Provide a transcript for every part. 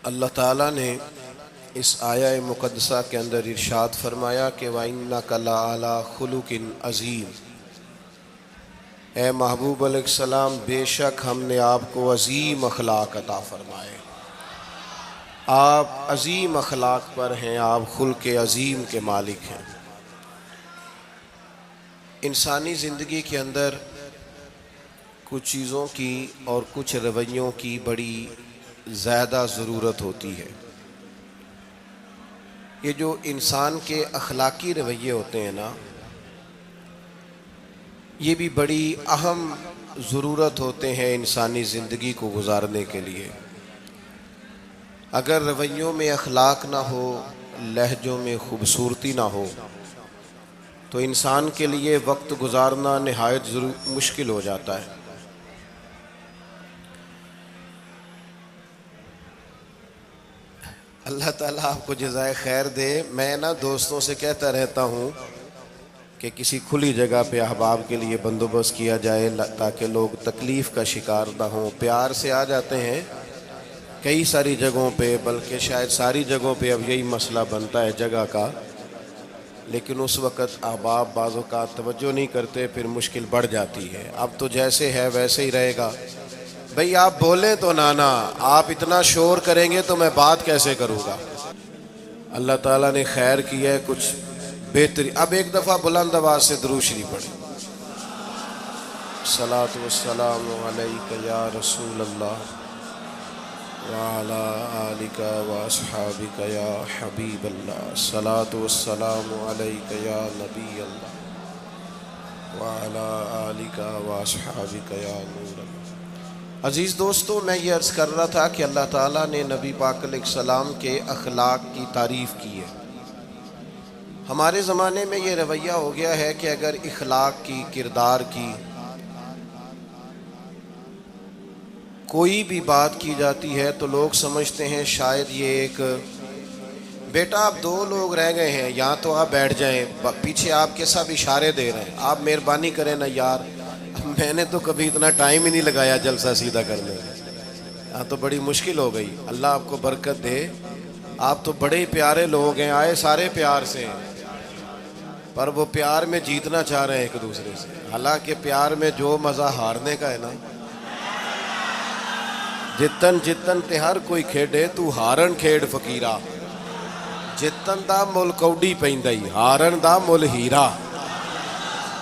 اللہ تعالیٰ نے اس آیہ مقدسہ کے اندر ارشاد فرمایا کہ وَإِنَّكَ لَعَلَىٰ خُلُقٍ عَظِيمٍ، اے محبوب علیہ السلام بے شک ہم نے آپ کو عظیم اخلاق عطا فرمائے۔ آپ عظیم اخلاق پر ہیں، آپ خلق عظیم کے مالک ہیں۔ انسانی زندگی کے اندر کچھ چیزوں کی اور کچھ رویوں کی بڑی زیادہ ضرورت ہوتی ہے۔ یہ جو انسان کے اخلاقی رویے ہوتے ہیں نا، یہ بھی بڑی اہم ضرورت ہوتے ہیں انسانی زندگی کو گزارنے کے لیے۔ اگر رویوں میں اخلاق نہ ہو، لہجوں میں خوبصورتی نہ ہو، تو انسان کے لیے وقت گزارنا نہایت مشکل ہو جاتا ہے۔ اللہ تعالیٰ آپ کو جزائے خیر دے۔ میں دوستوں سے کہتا رہتا ہوں کہ کسی کھلی جگہ پہ احباب کے لیے بندوبست کیا جائے تاکہ لوگ تکلیف کا شکار نہ ہوں۔ پیار سے آ جاتے ہیں کئی ساری جگہوں پہ، بلکہ شاید ساری جگہوں پہ اب یہی مسئلہ بنتا ہے جگہ کا، لیکن اس وقت احباب بعض اوقات توجہ نہیں کرتے، پھر مشکل بڑھ جاتی ہے۔ اب تو جیسے ہے ویسے ہی رہے گا۔ بھئی آپ بولیں تو نانا، آپ اتنا شور کریں گے تو میں بات کیسے کروں گا؟ اللہ تعالیٰ نے خیر کیا ہے، کچھ بہتری۔ اب ایک دفعہ بلند آواز سے درود شریف پڑھیں۔ الصلاۃ والسلام علیک یا رسول اللہ وعلی آلک واصحابک یا حبیب اللہ، الصلاۃ والسلام علیک یا نبی اللہ وعلی آلک واصحابک یا نور اللہ۔ عزیز دوستو، میں یہ عرض کر رہا تھا کہ اللہ تعالیٰ نے نبی پاک علیہ السلام کے اخلاق کی تعریف کی ہے۔ ہمارے زمانے میں یہ رویہ ہو گیا ہے کہ اگر اخلاق کی، کردار کی کوئی بھی بات کی جاتی ہے تو لوگ سمجھتے ہیں شاید یہ ایک بیٹا آپ دو لوگ رہ گئے ہیں، یہاں تو آپ بیٹھ جائیں، پیچھے آپ کے سب اشارے دے رہے ہیں، آپ مہربانی کریں نا یار۔ میں نے تو کبھی اتنا ٹائم ہی نہیں لگایا جلسہ سیدھا کرنے میں، ہاں تو بڑی مشکل ہو گئی۔ اللہ آپ کو برکت دے، آپ تو بڑے ہی پیارے لوگ ہیں، آئے سارے پیار سے ہیں، پر وہ پیار میں جیتنا چاہ رہے ہیں ایک دوسرے سے۔ حالانکہ پیار میں جو مزہ ہارنے کا ہے نا، جتن جتن تے ہر کوئی کھیڈے تو ہارن کھیڈ فقیرا، جتن دا مل کوڈی پیندائی ہارن دا مل ہیرا۔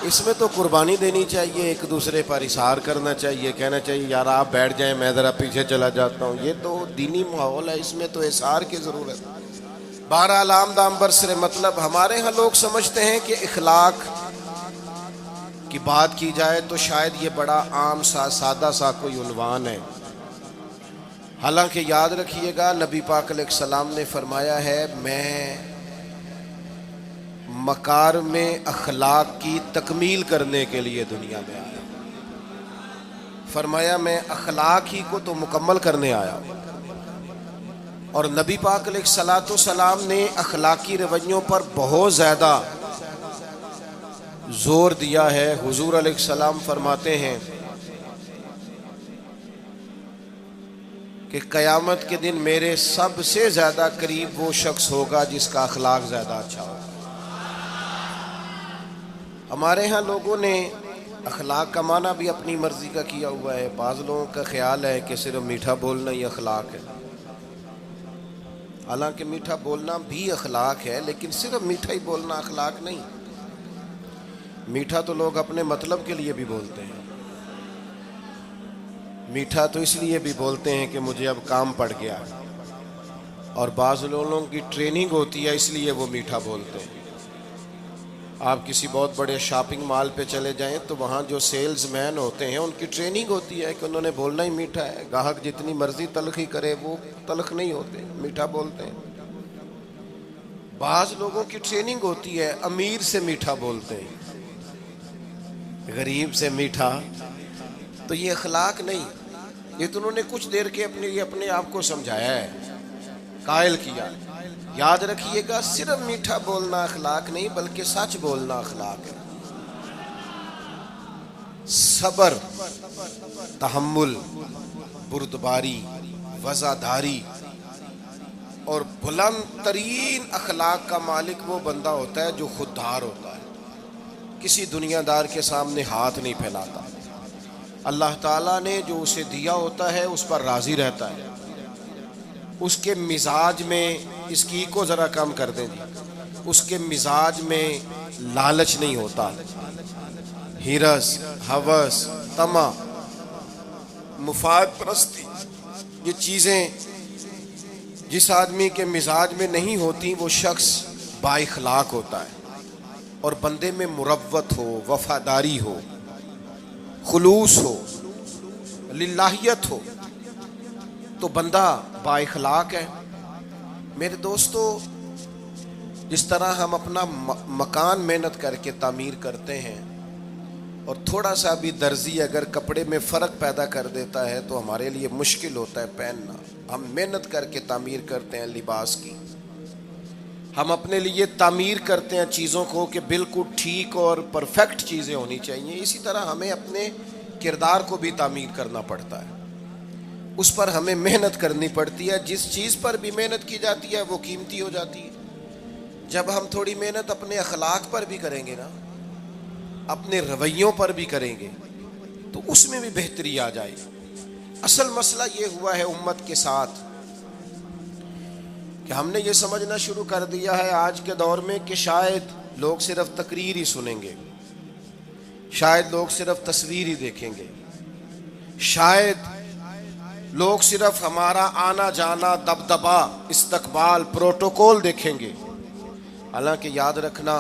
اس میں تو قربانی دینی چاہیے، ایک دوسرے پر اصرار کرنا چاہیے، کہنا چاہیے یار آپ بیٹھ جائیں میں ذرا پیچھے چلا جاتا ہوں۔ یہ تو دینی ماحول ہے، اس میں تو اصرار کی ضرورت ہے۔ بہرحال آمدام برسر مطلب، ہمارے ہاں لوگ سمجھتے ہیں کہ اخلاق کی بات کی جائے تو شاید یہ بڑا عام سا سادہ سا کوئی عنوان ہے۔ حالانکہ یاد رکھیے گا نبی پاک علیہ السلام نے فرمایا ہے میں مکارم اخلاق کی تکمیل کرنے کے لیے دنیا میں آیا۔ فرمایا میں اخلاق ہی کو تو مکمل کرنے آیا۔ اور نبی پاک علیہ السلام نے اخلاقی رویوں پر بہت زیادہ زور دیا ہے۔ حضور علیہ السلام فرماتے ہیں کہ قیامت کے دن میرے سب سے زیادہ قریب وہ شخص ہوگا جس کا اخلاق زیادہ اچھا ہوگا۔ ہمارے ہاں لوگوں نے اخلاق کا معنی بھی اپنی مرضی کا کیا ہوا ہے۔ بعض لوگوں کا خیال ہے کہ صرف میٹھا بولنا ہی اخلاق ہے، حالانکہ میٹھا بولنا بھی اخلاق ہے، لیکن صرف میٹھا ہی بولنا اخلاق نہیں۔ میٹھا تو لوگ اپنے مطلب کے لیے بھی بولتے ہیں، میٹھا تو اس لیے بھی بولتے ہیں کہ مجھے اب کام پڑ گیا، اور بعض لوگوں کی ٹریننگ ہوتی ہے اس لیے وہ میٹھا بولتے ہیں۔ آپ کسی بہت بڑے شاپنگ مال پہ چلے جائیں تو وہاں جو سیلز مین ہوتے ہیں ان کی ٹریننگ ہوتی ہے کہ انہوں نے بولنا ہی میٹھا ہے، گاہک جتنی مرضی تلخی کرے وہ تلخ نہیں ہوتے، میٹھا بولتے ہیں۔ بعض لوگوں کی ٹریننگ ہوتی ہے امیر سے میٹھا بولتے ہیں، غریب سے میٹھا، تو یہ اخلاق نہیں، یہ تو انہوں نے کچھ دیر کے اپنے آپ کو سمجھایا ہے، قائل کیا۔ یاد رکھیے گا صرف میٹھا بولنا اخلاق نہیں بلکہ سچ بولنا اخلاق ہے۔ صبر، تحمل، بردباری، وفاداری، اور بلند ترین اخلاق کا مالک وہ بندہ ہوتا ہے جو خوددار ہوتا ہے، کسی دنیا دار کے سامنے ہاتھ نہیں پھیلاتا، اللہ تعالیٰ نے جو اسے دیا ہوتا ہے اس پر راضی رہتا ہے، اس کے مزاج میں، اس کی کو ذرا کم کر دیں جی، اس کے مزاج میں لالچ نہیں ہوتا، ہرس، ہوس، طمع، مفاد پرستی، یہ چیزیں جس آدمی کے مزاج میں نہیں ہوتی وہ شخص با اخلاق ہوتا ہے، اور بندے میں مروت ہو، وفاداری ہو، خلوص ہو، للہیت ہو تو بندہ با اخلاق ہے۔ میرے دوستو، جس طرح ہم اپنا مکان محنت کر کے تعمیر کرتے ہیں، اور تھوڑا سا بھی درزی اگر کپڑے میں فرق پیدا کر دیتا ہے تو ہمارے لیے مشکل ہوتا ہے پہننا، ہم محنت کر کے تعمیر کرتے ہیں لباس کی، ہم اپنے لیے تعمیر کرتے ہیں چیزوں کو کہ بالکل ٹھیک اور پرفیکٹ چیزیں ہونی چاہیے، اسی طرح ہمیں اپنے کردار کو بھی تعمیر کرنا پڑتا ہے، اس پر ہمیں محنت کرنی پڑتی ہے، جس چیز پر بھی محنت کی جاتی ہے وہ قیمتی ہو جاتی ہے۔ جب ہم تھوڑی محنت اپنے اخلاق پر بھی کریں گے نا، اپنے رویوں پر بھی کریں گے تو اس میں بھی بہتری آ جائے گی۔ اصل مسئلہ یہ ہوا ہے امت کے ساتھ کہ ہم نے یہ سمجھنا شروع کر دیا ہے آج کے دور میں کہ شاید لوگ صرف تقریر ہی سنیں گے، شاید لوگ صرف تصویر ہی دیکھیں گے، شاید لوگ صرف ہمارا آنا جانا، دبدبا، استقبال، پروٹوکول دیکھیں گے۔ حالانکہ یاد رکھنا،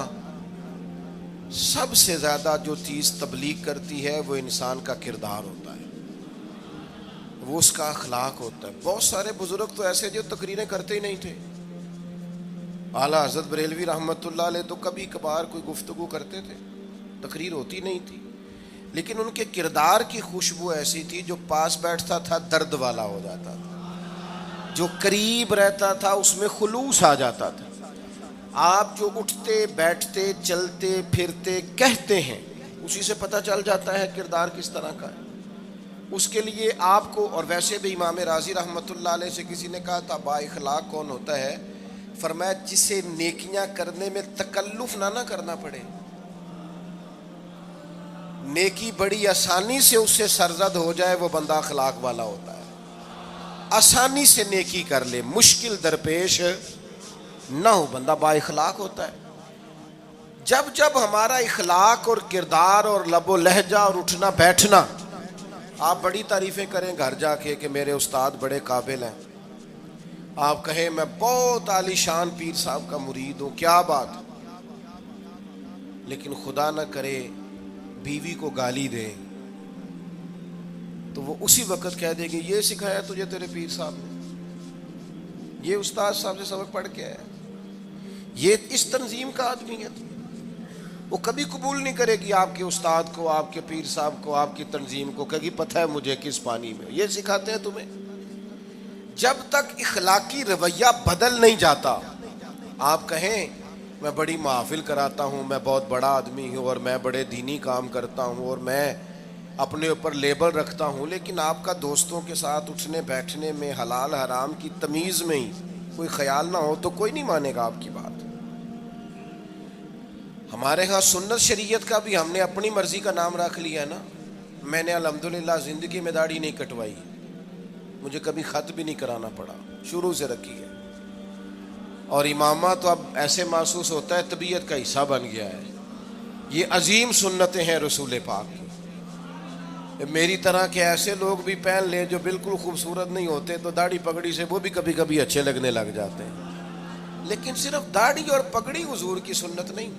سب سے زیادہ جو چیز تبلیغ کرتی ہے وہ انسان کا کردار ہوتا ہے، وہ اس کا اخلاق ہوتا ہے۔ بہت سارے بزرگ تو ایسے جو تقریریں کرتے ہی نہیں تھے، اعلیٰ حضرت بریلوی رحمۃ اللہ علیہ تو کبھی کبھار کوئی گفتگو کرتے تھے، تقریر ہوتی نہیں تھی، لیکن ان کے کردار کی خوشبو ایسی تھی جو پاس بیٹھتا تھا درد والا ہو جاتا تھا، جو قریب رہتا تھا اس میں خلوص آ جاتا تھا۔ آپ جو اٹھتے بیٹھتے چلتے پھرتے کہتے ہیں اسی سے پتہ چل جاتا ہے کردار کس طرح کا ہے۔ اس کے لیے آپ کو، اور ویسے بھی امام راضی رحمۃ اللہ علیہ سے کسی نے کہا تھا با اخلاق کون ہوتا ہے؟ فرمایا جسے نیکیاں کرنے میں تکلف نہ کرنا پڑے، نیکی بڑی آسانی سے اس سے سرزد ہو جائے، وہ بندہ اخلاق والا ہوتا ہے، آسانی سے نیکی کر لے، مشکل درپیش نہ ہو، بندہ با اخلاق ہوتا ہے۔ جب جب ہمارا اخلاق اور کردار اور لب و لہجہ اور اٹھنا بیٹھنا، آپ بڑی تعریفیں کریں گھر جا کے کہ میرے استاد بڑے قابل ہیں، آپ کہیں میں بہت عالی شان پیر صاحب کا مرید ہوں، کیا بات، لیکن خدا نہ کرے بیوی کو گالی دے تو وہ اسی وقت کہہ دے گی یہ سکھایا تجھے تیرے پیر صاحب نے، یہ استاد صاحب سے سبق پڑھ کے آیا، یہ اس تنظیم کا آدمی ہے۔ وہ کبھی قبول نہیں کرے گی آپ کے استاد کو، آپ کے پیر صاحب کو، آپ کی تنظیم کو، کہے گی پتہ ہے مجھے کس پانی میں یہ سکھاتے ہیں تمہیں۔ جب تک اخلاقی رویہ بدل نہیں جاتا، آپ کہیں میں بڑی محافل کراتا ہوں، میں بہت بڑا آدمی ہوں اور میں بڑے دینی کام کرتا ہوں اور میں اپنے اوپر لیبل رکھتا ہوں، لیکن آپ کا دوستوں کے ساتھ اٹھنے بیٹھنے میں حلال حرام کی تمیز میں ہی کوئی خیال نہ ہو تو کوئی نہیں مانے گا آپ کی بات۔ ہمارے ہاں سنت شریعت کا بھی ہم نے اپنی مرضی کا نام رکھ لیا ہے نا۔ میں نے الحمدللہ زندگی میں داڑھی نہیں کٹوائی، مجھے کبھی خط بھی نہیں کرانا پڑا، شروع سے رکھی ہے، اور امامہ تو اب ایسے محسوس ہوتا ہے طبیعت کا حصہ بن گیا ہے۔ یہ عظیم سنتیں ہیں رسول پاک کی۔ میری طرح کے ایسے لوگ بھی پہن لیں جو بالکل خوبصورت نہیں ہوتے تو داڑھی پگڑی سے وہ بھی کبھی کبھی اچھے لگنے لگ جاتے ہیں، لیکن صرف داڑھی اور پگڑی حضور کی سنت نہیں،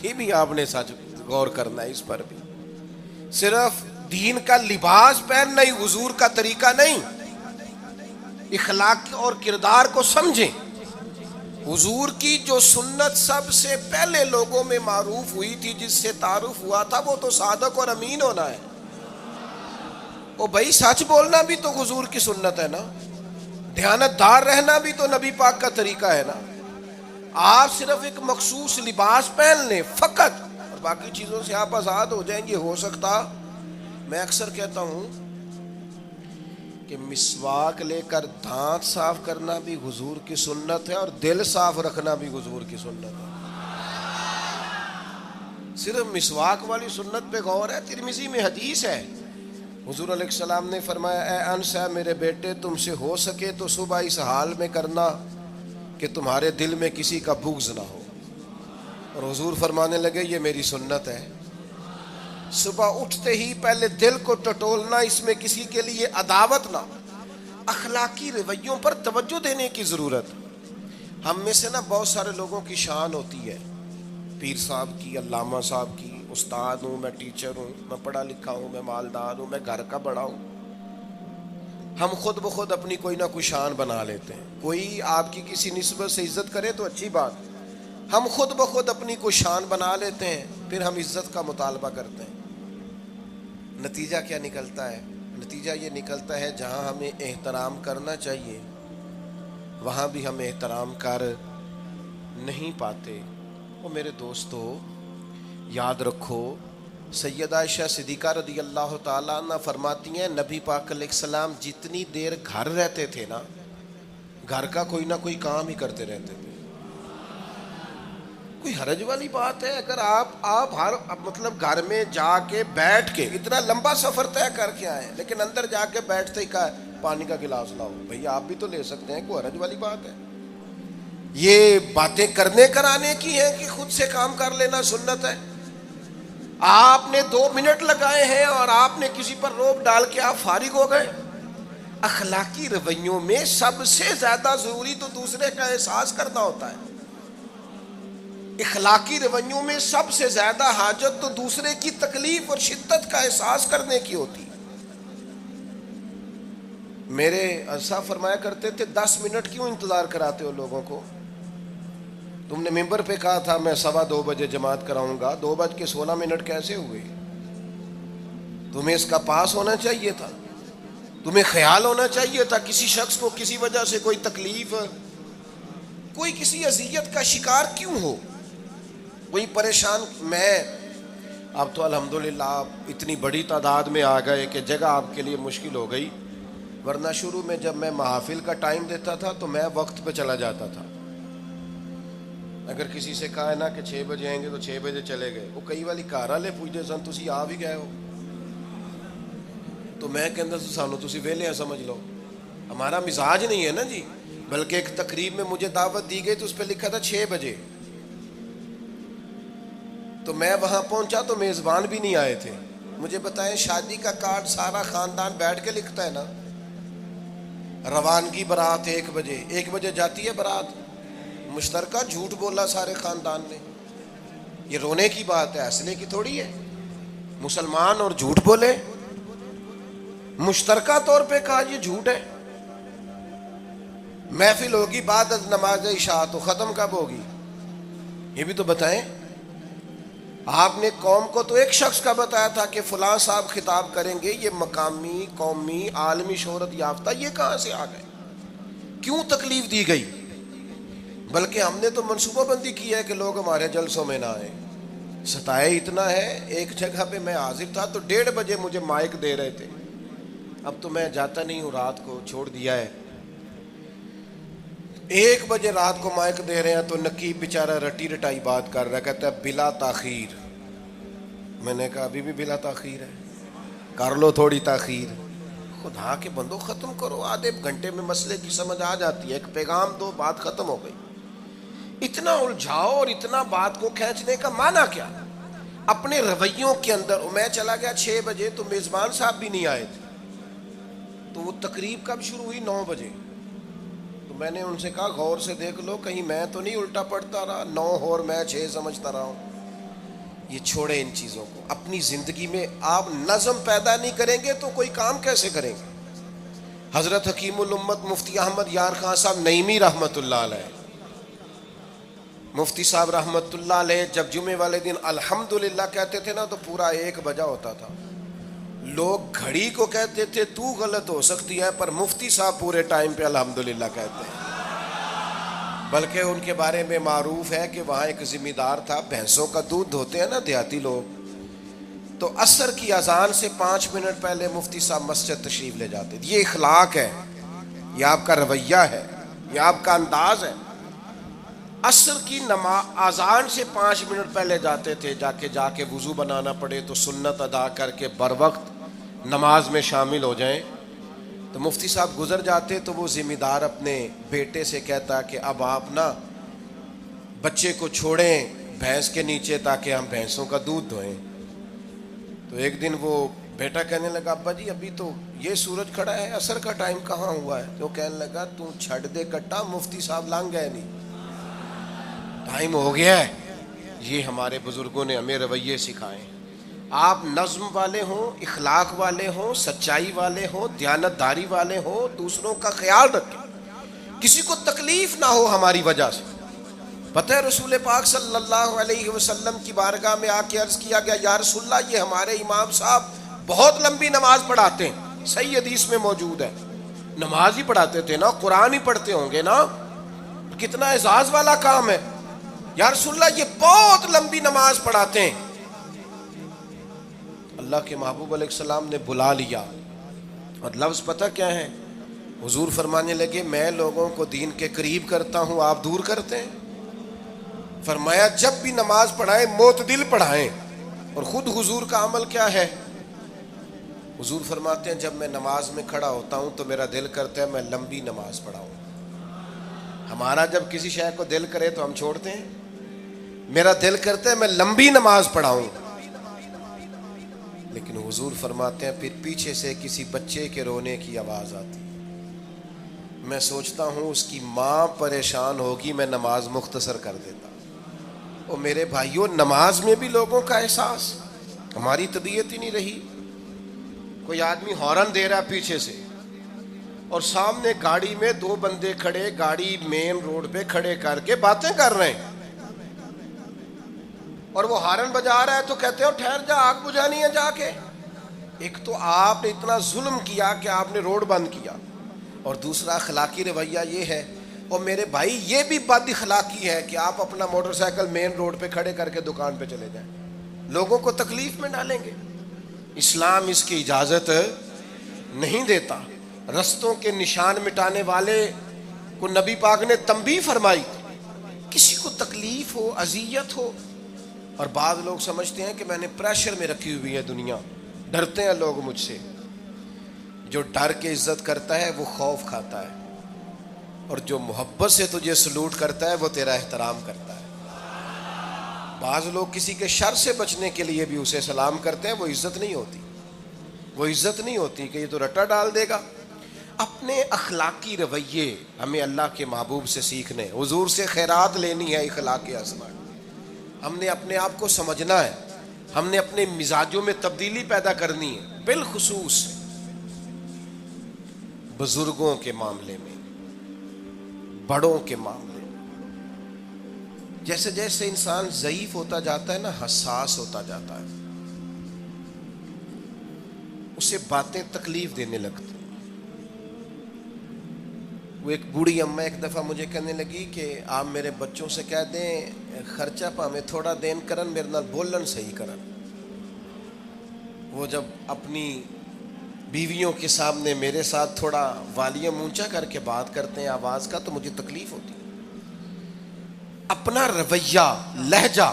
یہ بھی آپ نے سچ غور کرنا ہے اس پر بھی۔ صرف دین کا لباس پہننا ہی حضور کا طریقہ نہیں، اخلاق اور کردار کو سمجھیں۔ حضور کی جو سنت سب سے پہلے لوگوں میں معروف ہوئی تھی، جس سے تعارف ہوا تھا، وہ تو صادق اور امین ہونا ہے۔ او بھائی سچ بولنا بھی تو حضور کی سنت ہے نا، دیانتدار رہنا بھی تو نبی پاک کا طریقہ ہے نا۔ آپ صرف ایک مخصوص لباس پہن لیں فقط اور باقی چیزوں سے آپ آزاد ہو جائیں گے، ہو سکتا، میں اکثر کہتا ہوں کہ مسواک لے کر دانت صاف کرنا بھی حضور کی سنت ہے اور دل صاف رکھنا بھی حضور کی سنت ہے. صرف مسواک والی سنت پہ غور ہے. ترمذی میں حدیث ہے, حضور علیہ السلام نے فرمایا اے انس ہے میرے بیٹے, تم سے ہو سکے تو صبح اس حال میں کرنا کہ تمہارے دل میں کسی کا بغض نہ ہو. اور حضور فرمانے لگے یہ میری سنت ہے. صبح اٹھتے ہی پہلے دل کو ٹٹولنا, اس میں کسی کے لیے عداوت نہ. اخلاقی رویوں پر توجہ دینے کی ضرورت. ہم میں سے نا بہت سارے لوگوں کی شان ہوتی ہے, پیر صاحب کی, علامہ صاحب کی, استاد ہوں, میں ٹیچر ہوں, میں پڑھا لکھا ہوں, میں مالدار ہوں, میں گھر کا بڑا ہوں. ہم خود بخود اپنی کوئی نہ کوئی شان بنا لیتے ہیں. کوئی آپ کی کسی نسبت سے عزت کرے تو اچھی بات, ہم خود بخود اپنی کوئی شان بنا لیتے ہیں, پھر ہم عزت کا مطالبہ کرتے ہیں. نتیجہ کیا نکلتا ہے؟ نتیجہ یہ نکلتا ہے جہاں ہمیں احترام کرنا چاہیے وہاں بھی ہم احترام کر نہیں پاتے. اور میرے دوستو یاد رکھو, سیدہ عائشہ صدیقہ رضی اللہ تعالیٰ عنہ فرماتی ہیں نبی پاک علیہ السلام جتنی دیر گھر رہتے تھے نا, گھر کا کوئی نہ کوئی کام ہی کرتے رہتے تھے. کوئی حرج والی بات ہے اگر آپ ہر مطلب گھر میں جا کے بیٹھ کے اتنا لمبا سفر طے کر کے آئے لیکن اندر جا کے بیٹھتے ہی کہا پانی کا گلاس لاؤ. بھئی آپ بھی تو لے سکتے ہیں, کوئی حرج والی بات ہے؟ یہ باتیں کرنے کرانے کی ہیں کہ خود سے کام کر لینا سنت ہے؟ آپ نے 2 منٹ لگائے ہیں اور آپ نے کسی پر روب ڈال کے آپ فارغ ہو گئے. اخلاقی رویوں میں سب سے زیادہ ضروری تو دوسرے کا احساس کرنا ہوتا ہے. اخلاقی رویوں میں سب سے زیادہ حاجت تو دوسرے کی تکلیف اور شدت کا احساس کرنے کی ہوتی. میرے اسا فرمایا کرتے تھے 10 منٹ کیوں انتظار کراتے ہو لوگوں کو؟ تم نے ممبر پہ کہا تھا میں 2:15 بجے جماعت کراؤں گا, 2:16 کیسے ہوئے؟ تمہیں اس کا پاس ہونا چاہیے تھا, تمہیں خیال ہونا چاہیے تھا کسی شخص کو کسی وجہ سے کوئی تکلیف, کوئی کسی اذیت کا شکار کیوں ہو, کوئی پریشان. میں اب تو الحمدللہ آپ اتنی بڑی تعداد میں آ گئے کہ جگہ آپ کے لیے مشکل ہو گئی, ورنہ شروع میں جب میں محافل کا ٹائم دیتا تھا تو میں وقت پہ چلا جاتا تھا. اگر کسی سے کہا ہے نا کہ 6 بجے آئیں گے تو 6 بجے چلے گئے. وہ کئی والی گھر والے پوچھتے سن تسی آ بھی گئے ہو, تو میں کہتا سانو تسی ویلے سمجھ لو. ہمارا مزاج نہیں ہے نا جی. بلکہ ایک تقریب میں مجھے دعوت دی گئی تو اس پہ لکھا تھا 6 بجے, تو میں وہاں پہنچا تو میزبان بھی نہیں آئے تھے. مجھے بتائیں شادی کا کارڈ سارا خاندان بیٹھ کے لکھتا ہے نا, روانگی برات 1 بجے, 1 بجے جاتی ہے برات, مشترکہ جھوٹ بولا سارے خاندان نے. یہ رونے کی بات ہے, ہنسنے کی تھوڑی ہے. مسلمان اور جھوٹ بولے, مشترکہ طور پہ کہا یہ جھوٹ ہے. محفل ہوگی بعد از نماز عشاء, تو ختم کب ہوگی یہ بھی تو بتائیں. آپ نے قوم کو تو ایک شخص کا بتایا تھا کہ فلاں صاحب خطاب کریں گے, یہ مقامی, قومی, عالمی شہرت یافتہ, یہ کہاں سے آ گئے؟ کیوں تکلیف دی گئی؟ بلکہ ہم نے تو منصوبہ بندی کی ہے کہ لوگ ہمارے جلسوں میں نہ آئیں. ستائے اتنا ہے, ایک جگہ پہ میں حاضر تھا تو 1:30 بجے مجھے مائک دے رہے تھے. اب تو میں جاتا نہیں ہوں, رات کو چھوڑ دیا ہے. 1 بجے رات کو مائک دے رہے ہیں تو نقیب بیچارہ رٹی رٹائی بات کر رہا ہے, کہتا ہے بلا تاخیر. میں نے کہا ابھی بھی بلا تاخیر ہے, کر لو تھوڑی تاخیر. خدا کے بندو ختم کرو, آدھے گھنٹے میں مسئلے کی سمجھ آ جاتی ہے, ایک پیغام دو, بات ختم ہو گئی. اتنا الجھاؤ اور اتنا بات کو کھینچنے کا معنی کیا؟ اپنے رویوں کے اندر. میں چلا گیا 6 بجے تو میزبان صاحب بھی نہیں آئے تھے, تو وہ تقریب کب شروع ہوئی؟ 9 بجے. تو میں نے ان سے کہا غور سے دیکھ لو کہیں میں تو نہیں الٹا پڑتا رہا, 9 اور میں 6 سمجھتا رہا ہوں. یہ چھوڑے ان چیزوں کو. اپنی زندگی میں آپ نظم پیدا نہیں کریں گے تو کوئی کام کیسے کریں گے؟ حضرت حکیم الامت مفتی احمد یار خان صاحب نعیمی رحمت اللہ علیہ, مفتی صاحب رحمت اللہ علیہ جب جمعے والے دن الحمدللہ کہتے تھے نا تو پورا 1 بجا ہوتا تھا. لوگ گھڑی کو کہتے تھے تو غلط ہو سکتی ہے, پر مفتی صاحب پورے ٹائم پہ الحمدللہ کہتے ہیں. بلکہ ان کے بارے میں معروف ہے کہ وہاں ایک ذمہ دار تھا, بھینسوں کا دودھ دھوتے ہیں نا دیہاتی لوگ, تو عصر کی اذان سے 5 منٹ پہلے مفتی صاحب مسجد تشریف لے جاتے. یہ اخلاق ہے، یہ آپ کا رویہ ہے، یہ آپ کا انداز ہے. عصر کی اذان سے 5 منٹ پہلے جاتے تھے. جا کے وضو بنانا پڑے تو سنت ادا کر کے بر وقت نماز میں شامل ہو جائیں. تو مفتی صاحب گزر جاتے تو وہ ذمہ دار اپنے بیٹے سے کہتا کہ اب آپ نا بچے کو چھوڑیں بھینس کے نیچے تاکہ ہم بھینسوں کا دودھ دھوئیں. تو ایک دن وہ بیٹا کہنے لگا ابا جی ابھی تو یہ سورج کھڑا ہے، عصر کا ٹائم کہاں ہوا ہے؟ تو کہنے لگا تو چھڑ دے کٹا، مفتی صاحب لانگ گئے نہیں، ٹائم ہو گیا ہے. یہ ہمارے بزرگوں نے ہمیں رویے سکھائے. آپ نظم والے ہوں، اخلاق والے ہوں، سچائی والے ہوں، دیانت داری والے ہوں، دوسروں کا خیال رکھیں، کسی کو تکلیف نہ ہو ہماری وجہ سے. پتہ ہے رسول پاک صلی اللہ علیہ وسلم کی بارگاہ میں آ کے عرض کیا گیا یا رسول اللہ یہ ہمارے امام صاحب بہت لمبی نماز پڑھاتے ہیں. صحیح حدیث میں موجود ہے، نماز ہی پڑھاتے تھے نا، قرآن ہی پڑھتے ہوں گے نا، کتنا اعزاز والا کام ہے. یا رسول اللہ یہ بہت لمبی نماز پڑھاتے ہیں. اللہ کے محبوب علیہ السلام نے بلا لیا اور لفظ پتہ کیا ہے؟ حضور فرمانے لگے میں لوگوں کو دین کے قریب کرتا ہوں، آپ دور کرتے ہیں. فرمایا جب بھی نماز پڑھائیں معتدل پڑھائیں. اور خود حضور کا عمل کیا ہے؟ حضور فرماتے ہیں جب میں نماز میں کھڑا ہوتا ہوں تو میرا دل کرتا ہے میں لمبی نماز پڑھاؤں. ہمارا جب کسی شے کو دل کرے تو ہم چھوڑتے ہیں، میرا دل کرتا ہے میں لمبی نماز پڑھاؤں. لیکن حضور فرماتے ہیں پھر پیچھے سے کسی بچے کے رونے کی آواز آتی، میں سوچتا ہوں اس کی ماں پریشان ہوگی، میں نماز مختصر کر دیتا. اور میرے بھائیوں نماز میں بھی لوگوں کا احساس، ہماری طبیعت ہی نہیں رہی. کوئی آدمی ہارن دے رہا پیچھے سے اور سامنے گاڑی میں 2 بندے کھڑے، گاڑی مین روڈ پہ کھڑے کر کے باتیں کر رہے ہیں، اور وہ ہارن بجا رہا ہے تو کہتے ہو ٹھہر جا آگ بجھانی ہے جا کے. ایک تو آپ نے اتنا ظلم کیا کہ آپ نے روڈ بند کیا، اور دوسرا اخلاقی رویہ یہ ہے. اور میرے بھائی یہ بھی بد اخلاقی ہے کہ آپ اپنا موٹر سائیکل مین روڈ پہ کھڑے کر کے دکان پہ چلے جائیں، لوگوں کو تکلیف میں ڈالیں گے. اسلام اس کی اجازت نہیں دیتا. رستوں کے نشان مٹانے والے کو نبی پاک نے تنبیہ فرمائی، کسی کو تکلیف ہو، اذیت ہو. اور بعض لوگ سمجھتے ہیں کہ میں نے پریشر میں رکھی ہوئی ہے دنیا، ڈرتے ہیں لوگ مجھ سے. جو ڈر کے عزت کرتا ہے وہ خوف کھاتا ہے، اور جو محبت سے تجھے سلوٹ کرتا ہے وہ تیرا احترام کرتا ہے. بعض لوگ کسی کے شر سے بچنے کے لیے بھی اسے سلام کرتے ہیں، وہ عزت نہیں ہوتی، وہ عزت نہیں ہوتی کہ یہ تو رٹا ڈال دے گا. اپنے اخلاقی رویے ہمیں اللہ کے محبوب سے سیکھنے، حضور سے خیرات لینی ہے. اخلاق اسماعیل ہم نے اپنے آپ کو سمجھنا ہے، ہم نے اپنے مزاجوں میں تبدیلی پیدا کرنی ہے، بالخصوص بزرگوں کے معاملے میں، بڑوں کے معاملے میں. جیسے جیسے انسان ضعیف ہوتا جاتا ہے نا، حساس ہوتا جاتا ہے، اسے باتیں تکلیف دینے لگتی. وہ ایک بوڑھی اماں ایک دفعہ مجھے کہنے لگی کہ آپ میرے بچوں سے کہہ دیں خرچہ پامیں تھوڑا دین کرن، میرے نال بولن صحیح کرن. وہ جب اپنی بیویوں کے سامنے میرے ساتھ تھوڑا والیوم اونچا کر کے بات کرتے ہیں آواز کا تو مجھے تکلیف ہوتی. اپنا رویہ، لہجہ،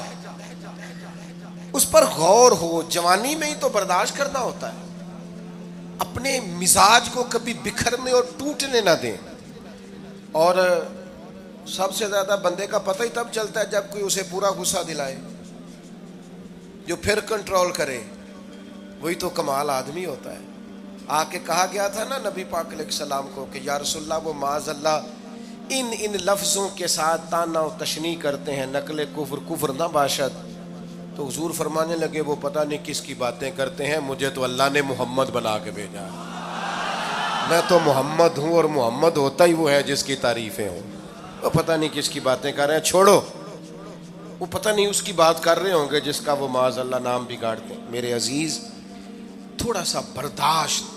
اس پر غور ہو. جوانی میں ہی تو برداشت کرنا ہوتا ہے. اپنے مزاج کو کبھی بکھرنے اور ٹوٹنے نہ دیں. اور سب سے زیادہ بندے کا پتہ ہی تب چلتا ہے جب کوئی اسے پورا غصہ دلائے، جو پھر کنٹرول کرے، وہی تو کمال آدمی ہوتا ہے. آ کے کہا گیا تھا نا نبی پاک علیہ السلام کو کہ یا رسول اللہ وہ معاذ اللہ ان لفظوں کے ساتھ تانا و تشنیع کرتے ہیں، نقل کفر نہ باشد. تو حضور فرمانے لگے وہ پتہ نہیں کس کی باتیں کرتے ہیں، مجھے تو اللہ نے محمد بنا کے بھیجا، میں تو محمد ہوں، اور محمد ہوتا ہی وہ ہے جس کی تعریفیں ہوں. وہ پتہ نہیں کس کی باتیں کر رہے ہیں، چھوڑو. وہ پتہ نہیں اس کی بات کر رہے ہوں گے جس کا وہ معاذ اللہ نام بگاڑتے ہیں. میرے عزیز تھوڑا سا برداشت،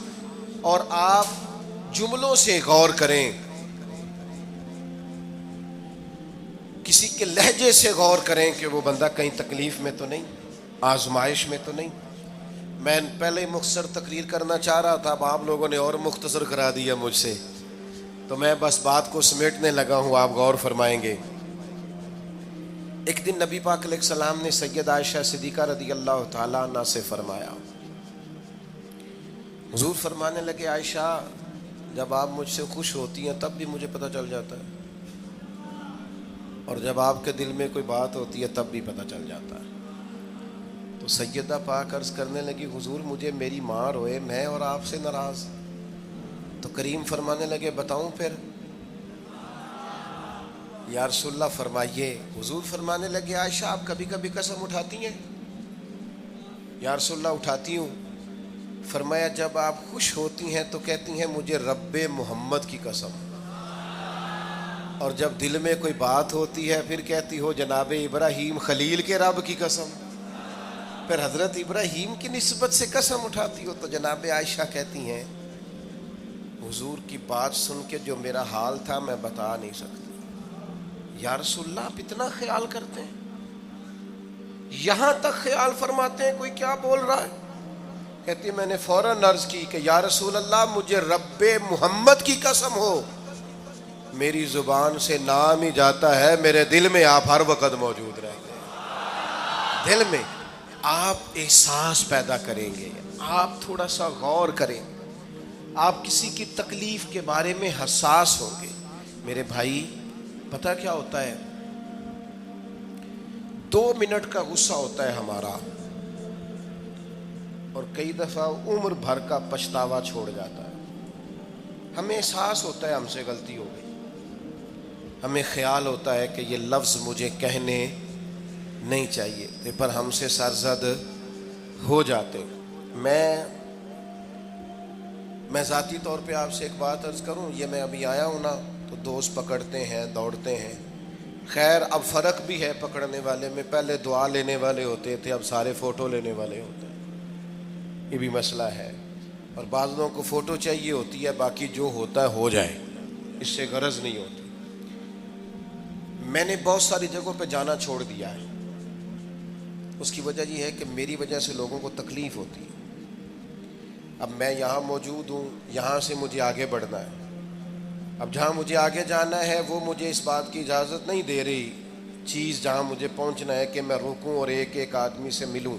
اور آپ جملوں سے غور کریں، کسی کے لہجے سے غور کریں کہ وہ بندہ کہیں تکلیف میں تو نہیں، آزمائش میں تو نہیں. میں پہلے ہی مختصر تقریر کرنا چاہ رہا تھا، اب آپ لوگوں نے اور مختصر کرا دیا مجھ سے، تو میں بس بات کو سمیٹنے لگا ہوں، آپ غور فرمائیں گے۔ ایک دن نبی پاک علیہ السلام نے سید عائشہ صدیقہ رضی اللہ تعالیٰ عنہ سے فرمایا، حضور فرمانے لگے عائشہ جب آپ مجھ سے خوش ہوتی ہیں تب بھی مجھے پتہ چل جاتا ہے، اور جب آپ کے دل میں کوئی بات ہوتی ہے تب بھی پتہ چل جاتا ہے۔ تو سیدہ پاک عرض کرنے لگی حضور مجھے میری ماں روئے میں اور آپ سے ناراض، تو کریم فرمانے لگے بتاؤں پھر؟ یا رسول اللہ فرمائیے۔ حضور فرمانے لگے عائشہ آپ کبھی کبھی قسم اٹھاتی ہیں؟ یا رسول اللہ اٹھاتی ہوں۔ فرمایا جب آپ خوش ہوتی ہیں تو کہتی ہیں مجھے رب محمد کی قسم، اور جب دل میں کوئی بات ہوتی ہے پھر کہتی ہو جناب ابراہیم خلیل کے رب کی قسم، پھر حضرت ابراہیم کی نسبت سے قسم اٹھاتی ہو۔ تو جناب عائشہ کہتی ہیں حضور کی بات سن کے جو میرا حال تھا میں بتا نہیں سکتی۔ یا رسول اللہ آپ اتنا خیال کرتے ہیں، یہاں تک خیال فرماتے ہیں کوئی کیا بول رہا ہے؟ کہتی میں نے فوراً عرض کی کہ یا رسول اللہ مجھے رب محمد کی قسم ہو، میری زبان سے نام ہی جاتا ہے، میرے دل میں آپ ہر وقت موجود رہتے ہیں۔ دل میں آپ احساس پیدا کریں گے، آپ تھوڑا سا غور کریں، آپ کسی کی تکلیف کے بارے میں حساس ہوں گے۔ میرے بھائی پتہ کیا ہوتا ہے، 2 منٹ کا غصہ ہوتا ہے ہمارا، اور کئی دفعہ عمر بھر کا پچھتاوا چھوڑ جاتا ہے۔ ہمیں احساس ہوتا ہے ہم سے غلطی ہو گئی، ہمیں خیال ہوتا ہے کہ یہ لفظ مجھے کہنے نہیں چاہیے تھے، پر ہم سے سرزد ہو جاتے۔ میں ذاتی طور پہ آپ سے ایک بات عرض کروں، یہ میں ابھی آیا ہوں نا تو دوست پکڑتے ہیں دوڑتے ہیں، خیر اب فرق بھی ہے پکڑنے والے میں، پہلے دعا لینے والے ہوتے تھے اب سارے فوٹو لینے والے ہوتے ہیں، یہ بھی مسئلہ ہے۔ اور بعض لوگوں کو فوٹو چاہیے ہوتی ہے، باقی جو ہوتا ہے ہو جائے، اس سے غرض نہیں ہوتی۔ میں نے بہت ساری جگہوں پہ جانا چھوڑ دیا ہے، اس کی وجہ یہ ہے کہ میری وجہ سے لوگوں کو تکلیف ہوتی ہے۔ اب میں یہاں موجود ہوں، یہاں سے مجھے آگے بڑھنا ہے، اب جہاں مجھے آگے جانا ہے وہ مجھے اس بات کی اجازت نہیں دے رہی چیز جہاں مجھے پہنچنا ہے کہ میں رکوں اور ایک ایک آدمی سے ملوں۔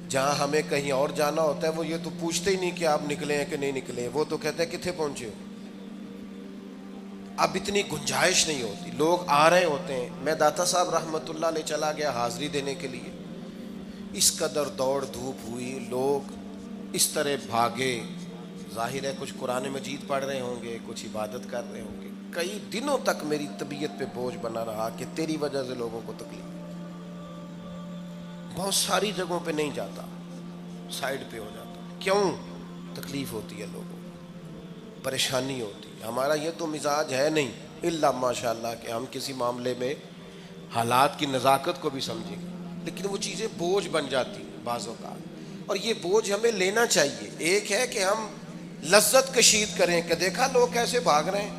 جہاں ہمیں کہیں اور جانا ہوتا ہے وہ یہ تو پوچھتے ہی نہیں کہ آپ نکلے ہیں کہ نہیں نکلے، وہ تو کہتے ہیں کتنے پہنچے ہو۔ اب اتنی گنجائش نہیں ہوتی، لوگ آ رہے ہوتے ہیں۔ میں داتا صاحب رحمۃ اللہ علیہ چلا گیا حاضری دینے کے لیے، اس قدر دوڑ دھوپ ہوئی، لوگ اس طرح بھاگے، ظاہر ہے کچھ قرآن مجید پڑھ رہے ہوں گے، کچھ عبادت کر رہے ہوں گے۔ کئی دنوں تک میری طبیعت پہ بوجھ بنا رہا کہ تیری وجہ سے لوگوں کو تکلیف۔ بہت ساری جگہوں پہ نہیں جاتا، سائڈ پہ ہو جاتا۔ کیوں؟ تکلیف ہوتی ہے لوگوں کو، پریشانی ہوتی ہے۔ ہمارا یہ تو مزاج ہے نہیں الا ماشاء اللہ کہ ہم کسی معاملے میں حالات کی نزاکت کو بھی سمجھیں گے، لیکن وہ چیزیں بوجھ بن جاتی ہیں بعض اوقات، اور یہ بوجھ ہمیں لینا چاہیے۔ ایک ہے کہ ہم لذت کشید کریں کہ دیکھا لوگ کیسے بھاگ رہے ہیں،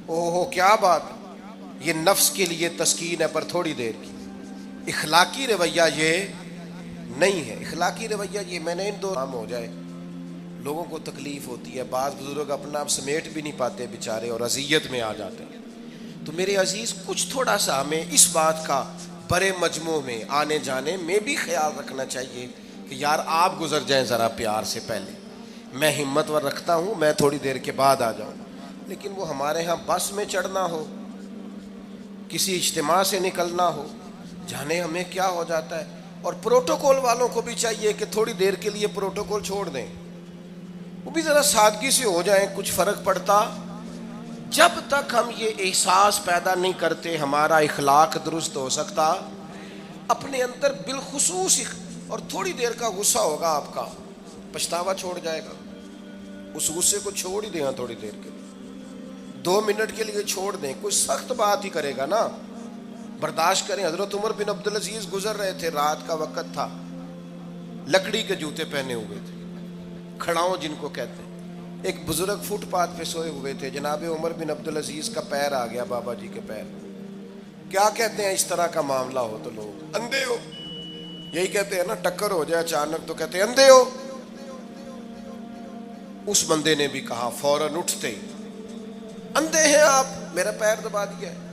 اوہو کیا بات، یہ نفس کے لیے تسکین ہے پر تھوڑی دیر کی۔ اخلاقی رویہ یہ نہیں ہے، اخلاقی رویہ یہ میں نے ان دو کام ہو جائے، لوگوں کو تکلیف ہوتی ہے، بعض بزرگ اپنا آپ سمیٹ بھی نہیں پاتے بیچارے اور اذیت میں آ جاتے ہیں۔ تو میرے عزیز کچھ تھوڑا سا ہمیں اس بات کا بڑے مجموع میں آنے جانے میں بھی خیال رکھنا چاہیے کہ یار آپ گزر جائیں ذرا پیار سے، پہلے میں ہمت ور رکھتا ہوں، میں تھوڑی دیر کے بعد آ جاؤں۔ لیکن وہ ہمارے ہاں بس میں چڑھنا ہو، کسی اجتماع سے نکلنا ہو، جانے ہمیں کیا ہو جاتا ہے۔ اور پروٹوکول والوں کو بھی چاہیے کہ تھوڑی دیر کے لیے پروٹوکول چھوڑ دیں، وہ بھی ذرا سادگی سے ہو جائیں، کچھ فرق پڑتا۔ جب تک ہم یہ احساس پیدا نہیں کرتے ہمارا اخلاق درست ہو سکتا، اپنے اندر بالخصوص اور تھوڑی دیر کا غصہ ہوگا آپ کا، پچھتاوا چھوڑ جائے گا۔ اس غصے کو چھوڑ ہی دیں تھوڑی دیر کے لیے، 2 منٹ کے لیے چھوڑ دیں، کوئی سخت بات ہی کرے گا نا، برداشت کریں۔ حضرت عمر بن عبدالعزیز گزر رہے تھے، رات کا وقت تھا، لکڑی کے جوتے پہنے ہوئے تھے، کھڑاؤں جن کو کہتے ہیں۔ ایک بزرگ فٹ پاتھ پہ سوئے ہوئے تھے، جناب عمر بن عبدالعزیز کا پیر آ گیا، بابا جی کے پیر۔ کیا کہتے ہیں اس طرح کا معاملہ ہو تو لوگ اندھے ہو، یہی کہتے ہیں نا، ٹکر ہو جائے اچانک تو کہتے ہیں اندھے ہو. اس بندے نے بھی کہا فوراً اٹھتے ہی، اندھے ہیں آپ، میرا پیر دبا دیا ہے.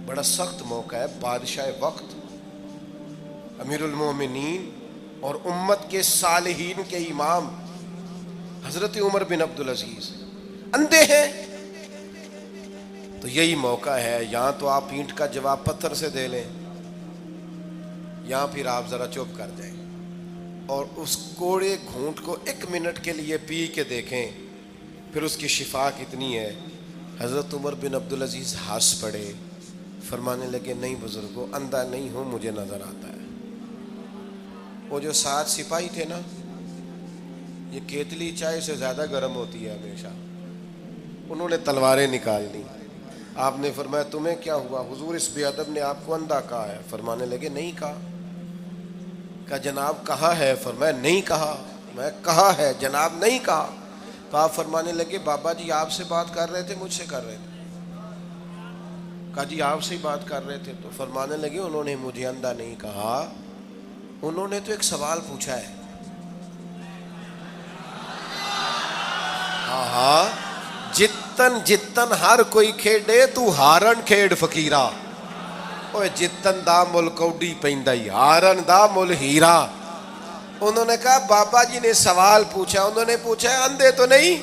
بڑا سخت موقع ہے. بادشاہ وقت، امیر المومنین اور امت کے صالحین کے امام حضرت عمر بن عبدالعزیز اندھے ہیں. تو یہی موقع ہے، یہاں تو آپ اینٹ کا جواب پتھر سے دے لیں، یہاں پھر آپ ذرا چپ کر جائیں اور اس کوڑے گھونٹ کو 1 منٹ کے لیے پی کے دیکھیں، پھر اس کی شفا کتنی ہے. حضرت عمر بن عبدالعزیز ہنس پڑے، فرمانے لگے نہیں بزرگوں، اندھا نہیں ہوں، مجھے نظر آتا ہے. وہ جو 7 سپاہی تھے نا، یہ کیتلی چائے سے زیادہ گرم ہوتی ہے ہمیشہ، انہوں نے تلواریں نکال لی. آپ نے فرمایا تمہیں کیا ہوا؟ حضور اس بے ادب نے آپ کو اندھا کہا ہے. فرمانے لگے نہیں کہا. کہا جناب کہا ہے؟ فرمایا نہیں کہا. میں کہا ہے جناب نہیں کہا. تو آپ فرمانے لگے بابا جی آپ سے بات کر رہے تھے مجھ سے کر رہے تھے؟ کہا جی آپ سے ہی بات کر رہے تھے. تو فرمانے لگے انہوں نے مجھے اندھا نہیں کہا، انہوں نے تو ایک سوال پوچھا ہے. ہاں، جتن جتن ہر کوئی کھیڈے تو ہارن کھیڈ فقیرا. اوے جتن دا مل کوڈی پیندا ہارن دا مل ہیرا. انہوں نے کہا بابا جی نے سوال پوچھا، انہوں نے پوچھا ہے اندھے تو نہیں؟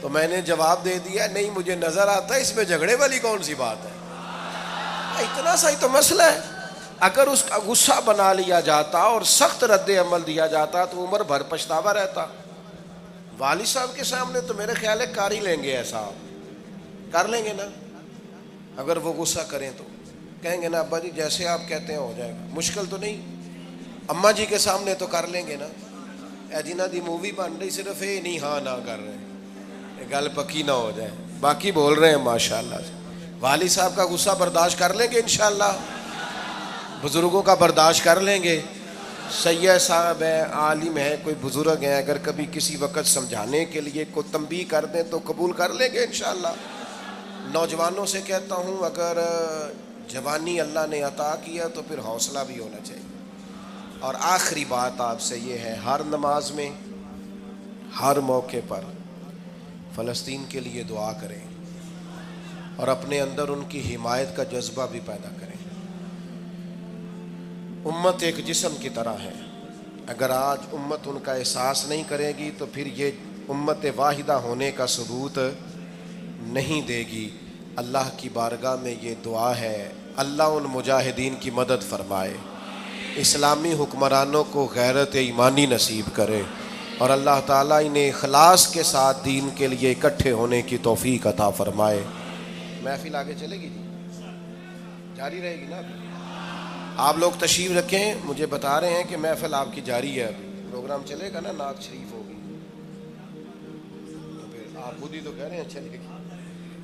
تو میں نے جواب دے دیا نہیں مجھے نظر آتا ہے. اس میں جھگڑے والی کون سی بات ہے؟ اتنا سا ہی تو مسئلہ ہے. اگر اس کا غصہ بنا لیا جاتا اور سخت رد عمل دیا جاتا تو عمر بھر پچھتاوا رہتا. والد صاحب کے سامنے تو میرے خیال ہے کر ہی لیں گے، ایسا کر لیں گے نا. اگر وہ غصہ کریں تو کہیں گے نا ابا جی جیسے آپ کہتے ہیں ہو جائے گا، مشکل تو نہیں. اماں جی کے سامنے تو کر لیں گے نا. اے جنہ دی مووی بن رہی صرف یہ نہیں ہاں نہ کر رہے، گل پکی نہ ہو جائے، باقی بول رہے ہیں ماشاءاللہ سے. والد صاحب کا غصہ برداشت کر لیں گے انشاءاللہ، بزرگوں کا برداشت کر لیں گے. سید صاحب ہیں، عالم ہیں، کوئی بزرگ ہیں، اگر کبھی کسی وقت سمجھانے کے لیے کوئی تنبیہ کر دیں تو قبول کر لیں گے انشاءاللہ. نوجوانوں سے کہتا ہوں اگر جوانی اللہ نے عطا کیا تو پھر حوصلہ بھی ہونا چاہیے. اور آخری بات آپ سے یہ ہے، ہر نماز میں ہر موقع پر فلسطین کے لیے دعا کریں اور اپنے اندر ان کی حمایت کا جذبہ بھی پیدا کریں. امت ایک جسم کی طرح ہے، اگر آج امت ان کا احساس نہیں کرے گی تو پھر یہ امت واحدہ ہونے کا ثبوت نہیں دے گی. اللہ کی بارگاہ میں یہ دعا ہے، اللہ ان مجاہدین کی مدد فرمائے، اسلامی حکمرانوں کو غیرت ایمانی نصیب کرے، اور اللہ تعالیٰ انہیں اخلاص کے ساتھ دین کے لیے اکٹھے ہونے کی توفیق عطا فرمائے. محفل آگے چلے گی جی، جاری رہے گی نا؟ آپ لوگ تشریف رکھیں. مجھے بتا رہے ہیں کہ محفل آپ کی جاری ہے، ابھی پروگرام چلے گا نا، نعت شریف ہوگی تو پھر آپ خود ہی تو کہہ رہے ہیں چلے گی.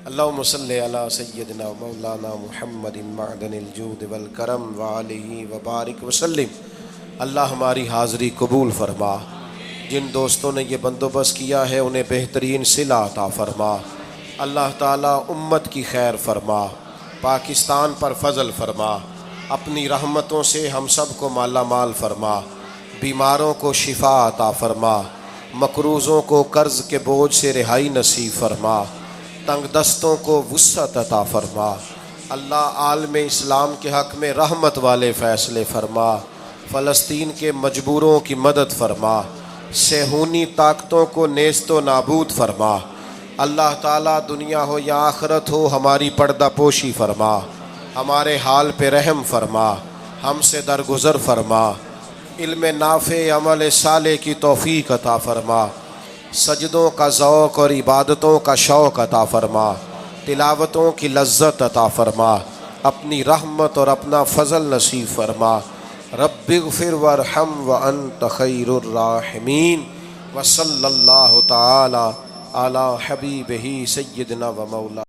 اللہم صلی علی سیدنا مولانا محمد معدن الجود والکرم وآلہ وبارک وسلم. اللہ ہماری حاضری قبول فرما. جن دوستوں نے یہ بندوبست کیا ہے انہیں بہترین صلہ عطا فرما. اللہ تعالیٰ امت کی خیر فرما، پاکستان پر فضل فرما، اپنی رحمتوں سے ہم سب کو مالا مال فرما، بیماروں کو شفا عطا فرما، مقروضوں کو قرض کے بوجھ سے رہائی نصیب فرما، تنگ دستوں کو وسعت عطا فرما. اللہ عالم اسلام کے حق میں رحمت والے فیصلے فرما، فلسطین کے مجبوروں کی مدد فرما، صہیونی طاقتوں کو نیست و نابود فرما. اللہ تعالیٰ دنیا ہو یا آخرت ہو ہماری پردہ پوشی فرما، ہمارے حال پہ رحم فرما، ہم سے درگزر فرما، علم نافع عمل صالح کی توفیق عطا فرما، سجدوں کا ذوق اور عبادتوں کا شوق عطا فرما، تلاوتوں کی لذت عطا فرما، اپنی رحمت اور اپنا فضل نصیب فرما. رب اغفر وارحم وانت خیر الراحمین. وصلی اللہ تعالی علی حبیبہ سیدنا و مولانا